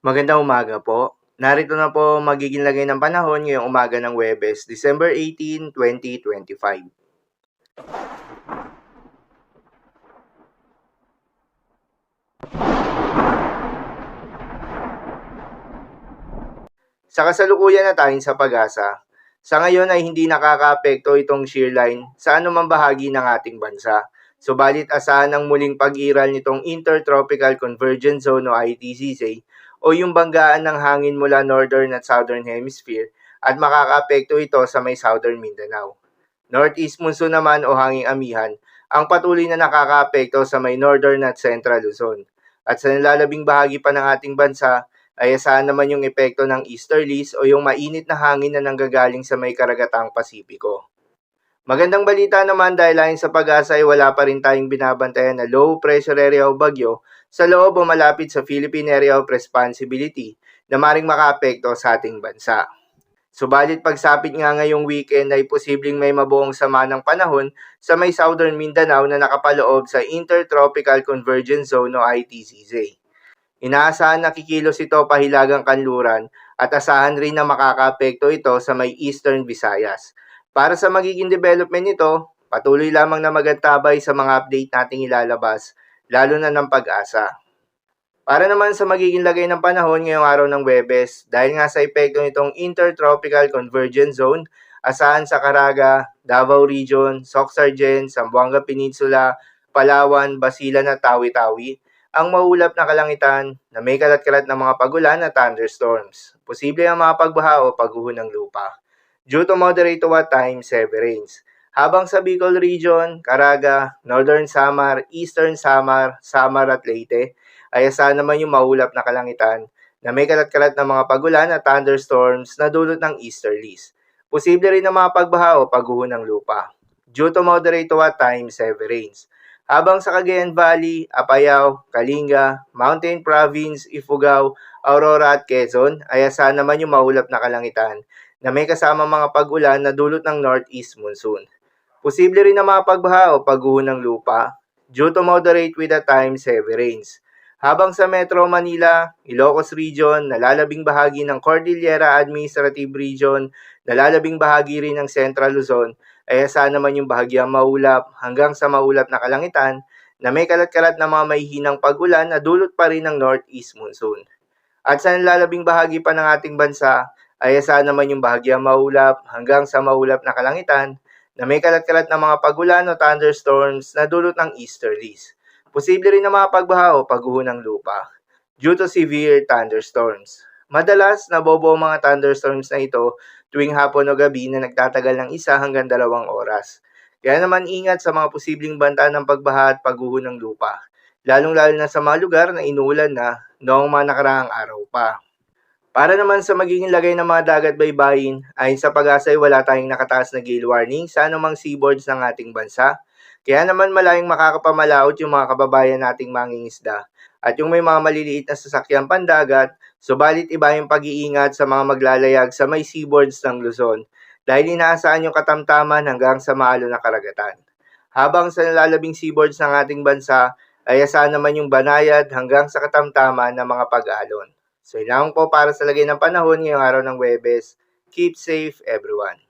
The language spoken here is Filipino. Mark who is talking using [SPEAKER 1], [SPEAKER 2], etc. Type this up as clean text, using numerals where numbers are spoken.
[SPEAKER 1] Magandang umaga po. Narito na po ang magiging lagay ng panahon ngayong umaga ng Huwebes, December 18, 2025. Sa kasalukuyan na tayong sa pag-asa, sa ngayon ay hindi nakakaapekto itong shear line sa anumang bahagi ng ating bansa. Subalit asahan ang muling pag-iral nitong Intertropical Convergence Zone o ITCZ o yung banggaan ng hangin mula Northern at Southern Hemisphere at makakaapekto ito sa may Southern Mindanao. Northeast monsoon naman o hanging amihan ang patuloy na nakakaapekto sa may Northern at Central Luzon. At sa nalalabing bahagi pa ng ating bansa, ay asahan naman yung epekto ng easterlies o yung mainit na hangin na nanggagaling sa may karagatang Pasipiko. Magandang balita naman dahil ayon sa pag-asa ay wala pa rin tayong binabantayan na low pressure area o bagyo sa loob o malapit sa Philippine Area of Responsibility na maring makaapekto sa ating bansa. Subalit pagsapit nga ngayong weekend ay posibleng may mabuong sama ng panahon sa may Southern Mindanao na nakapaloob sa Intertropical Convergence Zone o ITCZ. Inaasahan na kikilos ito pahilagang kanluran at asahan rin na makakaapekto ito sa may Eastern Visayas. Para sa magiging development nito, patuloy lamang na magantabay sa mga update nating ilalabas, lalo na ng pag-asa. Para naman sa magiging lagay ng panahon ngayong araw ng Huwebes, dahil nga sa epekto nitong Intertropical Convergence Zone, asahan sa Caraga, Davao Region, Soxargen, Zamboanga Peninsula, Palawan, Basilan at Tawi-Tawi, ang maulap na kalangitan na may kalat-kalat na mga pagulan at thunderstorms. Posible ang mga pagbaha o pagguho ng lupa. Due to moderate to at times heavy rains. Habang sa Bicol Region, Caraga, Northern Samar, Eastern Samar, Samar at Leyte, ay asahan naman yung maulap na kalangitan na may kalat-kalat na mga pagulan at thunderstorms na dulot ng easterlies. Posible rin ang mga pagbaha o pagguho ng lupa. Due to moderate to at times heavy rains. Habang sa Cagayan Valley, Apayao, Kalinga, Mountain Province, Ifugao, Aurora at Quezon ay asahan naman yung maulap na kalangitan na may kasama mga pag-ulan na dulot ng northeast monsoon. Posible rin na mga pagbaha o pagguho ng lupa due to moderate with at times heavy rains. Habang sa Metro Manila, Ilocos Region, nalalabing bahagi ng Cordillera Administrative Region, nalalabing bahagi rin ng Central Luzon, ay asahan naman yung bahagyang maulap hanggang sa maulap na kalangitan na may kalat-kalat na mga mahihinang pag-ulan na dulot pa rin ng northeast monsoon. At sa nalalabing bahagi pa ng ating bansa, ay asahan naman yung bahagyang maulap hanggang sa maulap na kalangitan na may kalat-kalat na mga pag-ulan o thunderstorms na dulot ng easterlies. Posible rin na mga pagbaha o pagguho ng lupa due to severe thunderstorms. Madalas, nabobo ang mga thunderstorms na ito tuwing hapon o gabi na nagtatagal ng 1 hanggang 2 oras. Kaya naman ingat sa mga posibleng banta ng pagbaha at pagguho ng lupa, lalong-lalo na sa mga lugar na inuulan na noong mga nakaraang araw pa. Para naman sa magiging lagay ng mga dagat baybayin, ayon sa pag-asa ay wala tayong nakataas na gale warning sa anumang seaboards ng ating bansa. Kaya naman malayong makakapamalaot yung mga kababayan nating mangingisda at yung may mga maliliit na sasakyang pandagat, subalit iba yung pag-iingat sa mga maglalayag sa may seaboards ng Luzon dahil inaasahan yung katamtaman hanggang sa maalo na karagatan. Habang sa nalalabing seaboards ng ating bansa ay asahan naman yung banayad hanggang sa katamtaman ng mga pag-alon. So, ilang po para sa lagay ng panahon ngayong araw ng Huwebes. Keep safe everyone.